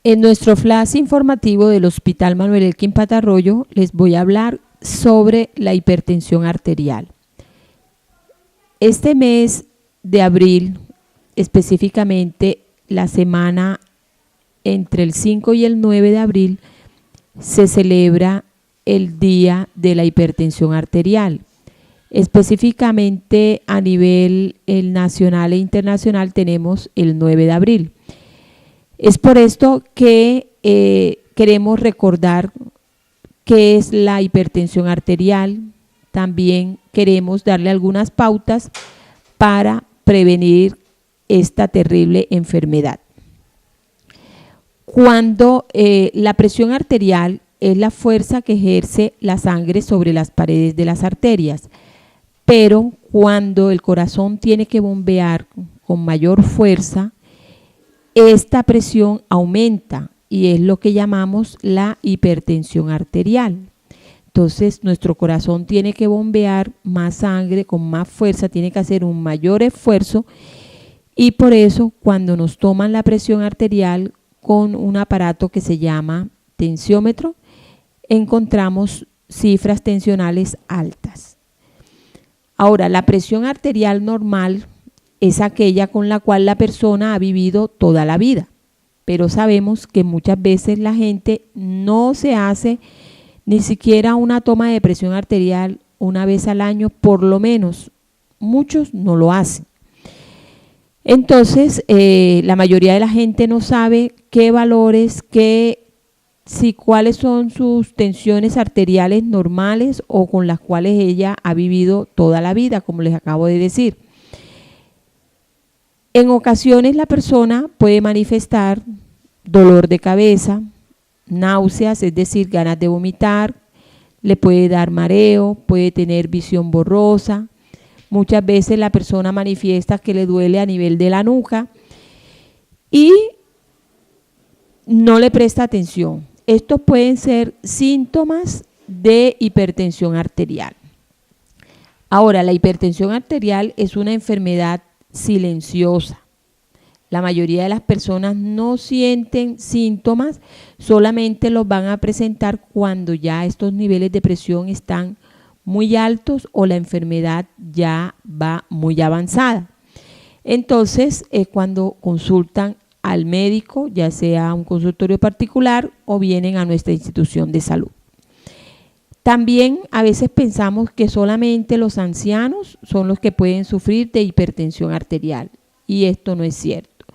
En nuestro flash informativo del Hospital Manuel Elkin Patarroyo les voy a hablar sobre la hipertensión arterial. Este mes de abril, específicamente la semana entre el 5 y el 9 de abril, se celebra el Día de la Hipertensión Arterial. Específicamente a nivel nacional e internacional tenemos el 9 de abril. Es por esto que queremos recordar qué es la hipertensión arterial. También queremos darle algunas pautas para prevenir esta terrible enfermedad. Cuando la presión arterial es la fuerza que ejerce la sangre sobre las paredes de las arterias, pero cuando el corazón tiene que bombear con mayor fuerza, esta presión aumenta y es lo que llamamos la hipertensión arterial. Entonces nuestro corazón tiene que bombear más sangre con más fuerza, tiene que hacer un mayor esfuerzo, y por eso cuando nos toman la presión arterial con un aparato que se llama tensiómetro, encontramos cifras tensionales altas. Ahora, la presión arterial normal es aquella con la cual la persona ha vivido toda la vida, pero sabemos que muchas veces la gente no se hace ni siquiera una toma de presión arterial una vez al año, por lo menos. Muchos no lo hacen. Entonces, la mayoría de la gente no sabe qué valores, cuáles son sus tensiones arteriales normales o con las cuales ella ha vivido toda la vida, como les acabo de decir. En ocasiones la persona puede manifestar dolor de cabeza, náuseas, es decir, ganas de vomitar, le puede dar mareo, puede tener visión borrosa. Muchas veces la persona manifiesta que le duele a nivel de la nuca y no le presta atención. Estos pueden ser síntomas de hipertensión arterial. Ahora, la hipertensión arterial es una enfermedad silenciosa. La mayoría de las personas no sienten síntomas, solamente los van a presentar cuando ya estos niveles de presión están muy altos o la enfermedad ya va muy avanzada. Entonces es cuando consultan al médico, ya sea un consultorio particular o vienen a nuestra institución de salud. También a veces pensamos que solamente los ancianos son los que pueden sufrir de hipertensión arterial, y esto no es cierto.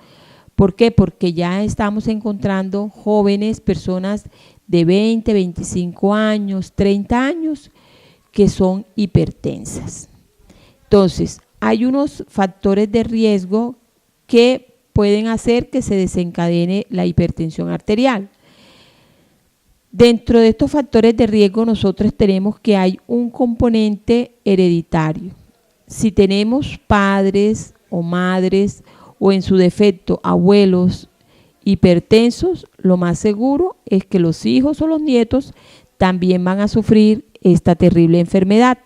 ¿Por qué? Porque ya estamos encontrando jóvenes, personas de 20, 25 años, 30 años, que son hipertensas. Entonces, hay unos factores de riesgo que pueden hacer que se desencadene la hipertensión arterial. Dentro de estos factores de riesgo nosotros tenemos que hay un componente hereditario. Si tenemos padres o madres o en su defecto abuelos hipertensos, lo más seguro es que los hijos o los nietos también van a sufrir esta terrible enfermedad.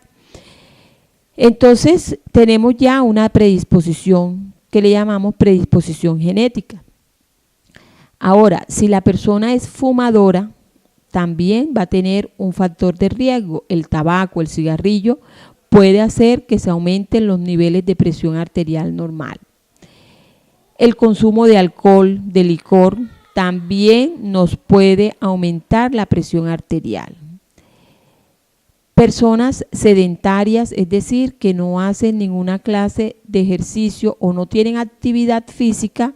Entonces tenemos ya una predisposición que le llamamos predisposición genética. Ahora, si la persona es fumadora, también va a tener un factor de riesgo. El tabaco, el cigarrillo, puede hacer que se aumenten los niveles de presión arterial normal. El consumo de alcohol, de licor, también nos puede aumentar la presión arterial. Personas sedentarias, es decir, que no hacen ninguna clase de ejercicio o no tienen actividad física,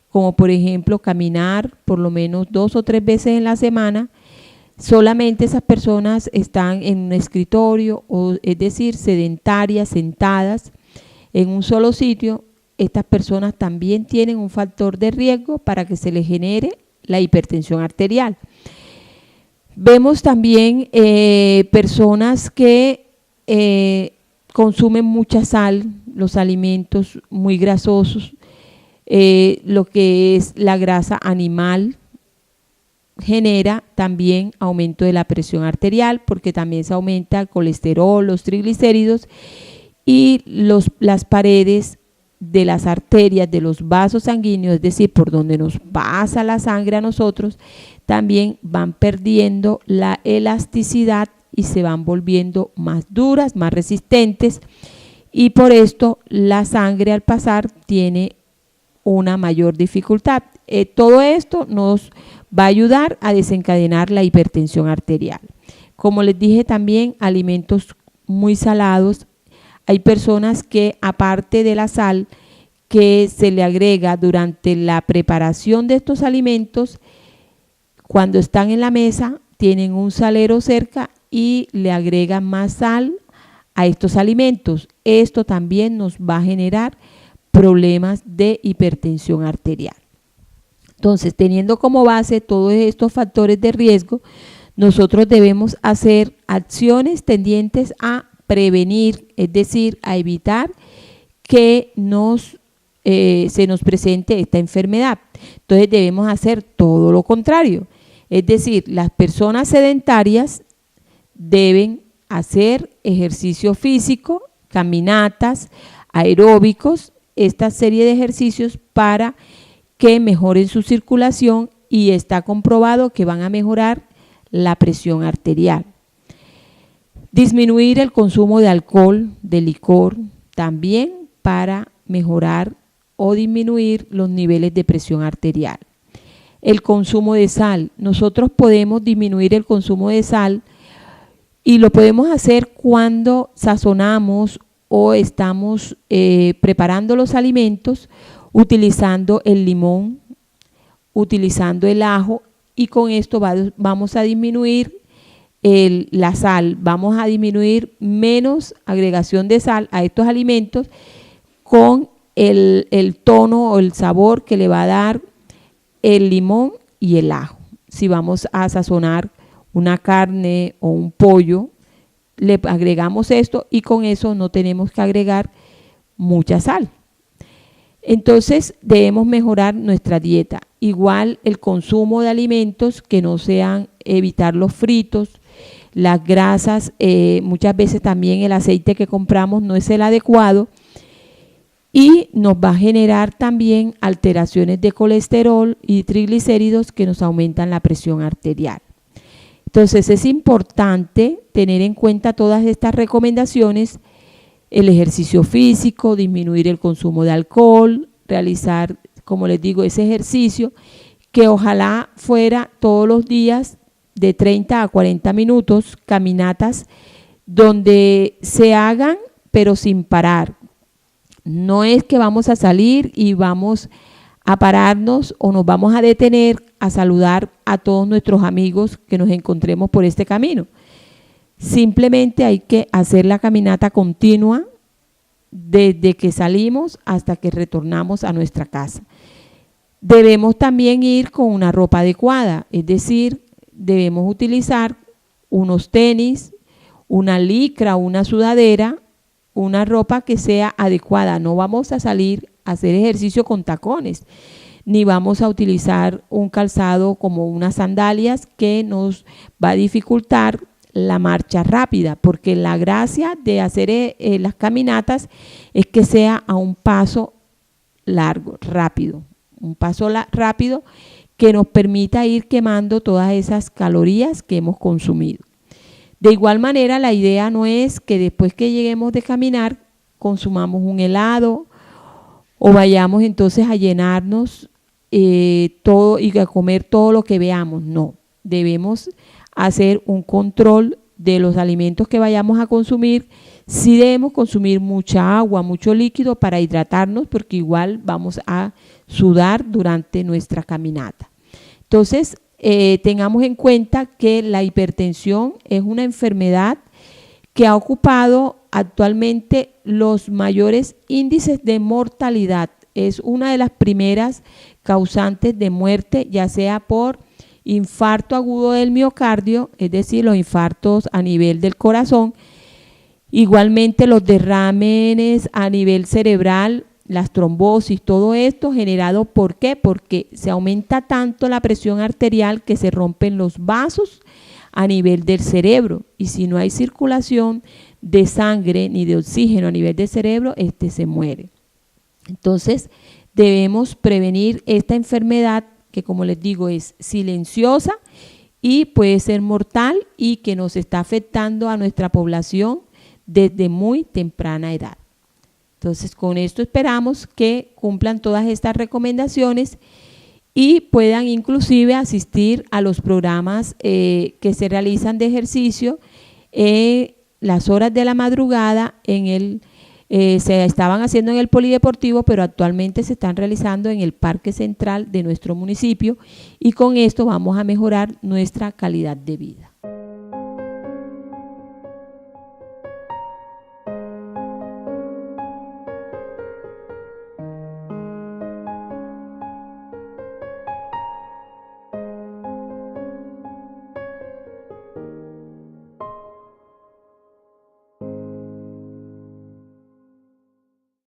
como por ejemplo caminar por lo menos 2 o 3 veces en la semana, solamente esas personas están en un escritorio, o es decir, sedentarias, sentadas en un solo sitio. Estas personas también tienen un factor de riesgo para que se les genere la hipertensión arterial. Vemos también personas que consumen mucha sal, los alimentos muy grasosos, lo que es la grasa animal, genera también aumento de la presión arterial, porque también se aumenta el colesterol, los triglicéridos y las paredes de las arterias, de los vasos sanguíneos, es decir, por donde nos pasa la sangre a nosotros, también van perdiendo la elasticidad y se van volviendo más duras, más resistentes, y por esto la sangre al pasar tiene una mayor dificultad. Todo esto nos va a ayudar a desencadenar la hipertensión arterial. Como les dije también, alimentos muy salados. Hay personas que, aparte de la sal que se le agrega durante la preparación de estos alimentos, cuando están en la mesa tienen un salero cerca y le agregan más sal a estos alimentos. Esto también nos va a generar problemas de hipertensión arterial. Entonces, teniendo como base todos estos factores de riesgo, nosotros debemos hacer acciones tendientes a prevenir, es decir, a evitar que se nos presente esta enfermedad. Entonces debemos hacer todo lo contrario, es decir, las personas sedentarias deben hacer ejercicio físico, caminatas, aeróbicos, esta serie de ejercicios para que mejoren su circulación, y está comprobado que van a mejorar la presión arterial. Disminuir el consumo de alcohol, de licor, también para mejorar o disminuir los niveles de presión arterial. El consumo de sal. Nosotros podemos disminuir el consumo de sal y lo podemos hacer cuando sazonamos o estamos preparando los alimentos utilizando el limón, utilizando el ajo, y con esto vamos a disminuir la sal, vamos a disminuir menos agregación de sal a estos alimentos con el tono o el sabor que le va a dar el limón y el ajo. Si vamos a sazonar una carne o un pollo, le agregamos esto y con eso no tenemos que agregar mucha sal. Entonces debemos mejorar nuestra dieta. Igual el consumo de alimentos que no sean, evitar los fritos, las grasas, muchas veces también el aceite que compramos no es el adecuado y nos va a generar también alteraciones de colesterol y triglicéridos que nos aumentan la presión arterial. Entonces es importante tener en cuenta todas estas recomendaciones: el ejercicio físico, disminuir el consumo de alcohol, realizar, como les digo, ese ejercicio que ojalá fuera todos los días de 30 a 40 minutos, caminatas donde se hagan pero sin parar. No es que vamos a salir y vamos a pararnos o nos vamos a detener a saludar a todos nuestros amigos que nos encontremos por este camino. Simplemente hay que hacer la caminata continua desde que salimos hasta que retornamos a nuestra casa. Debemos también ir con una ropa adecuada, es decir, debemos utilizar unos tenis, una licra, una sudadera, una ropa que sea adecuada. No vamos a salir a hacer ejercicio con tacones, ni vamos a utilizar un calzado como unas sandalias que nos va a dificultar la marcha rápida, porque la gracia de hacer las caminatas es que sea a un paso largo, rápido, un paso rápido que nos permita ir quemando todas esas calorías que hemos consumido. De igual manera, la idea no es que después que lleguemos de caminar consumamos un helado o vayamos entonces a llenarnos todo y a comer todo lo que veamos. No, debemos hacer un control de los alimentos que vayamos a consumir. Sí debemos consumir mucha agua, mucho líquido para hidratarnos, porque igual vamos a sudar durante nuestra caminata. Entonces, tengamos en cuenta que la hipertensión es una enfermedad que ha ocupado actualmente los mayores índices de mortalidad. Es una de las primeras causantes de muerte, ya sea por infarto agudo del miocardio, es decir, los infartos a nivel del corazón, igualmente los derrames a nivel cerebral, las trombosis, todo esto generado, ¿por qué? Porque se aumenta tanto la presión arterial que se rompen los vasos a nivel del cerebro, y si no hay circulación de sangre ni de oxígeno a nivel del cerebro, se muere. Entonces, debemos prevenir esta enfermedad que, como les digo, es silenciosa y puede ser mortal y que nos está afectando a nuestra población desde muy temprana edad. Entonces, con esto esperamos que cumplan todas estas recomendaciones y puedan inclusive asistir a los programas que se realizan de ejercicio las horas de la madrugada se estaban haciendo en el polideportivo, pero actualmente se están realizando en el Parque Central de nuestro municipio y con esto vamos a mejorar nuestra calidad de vida.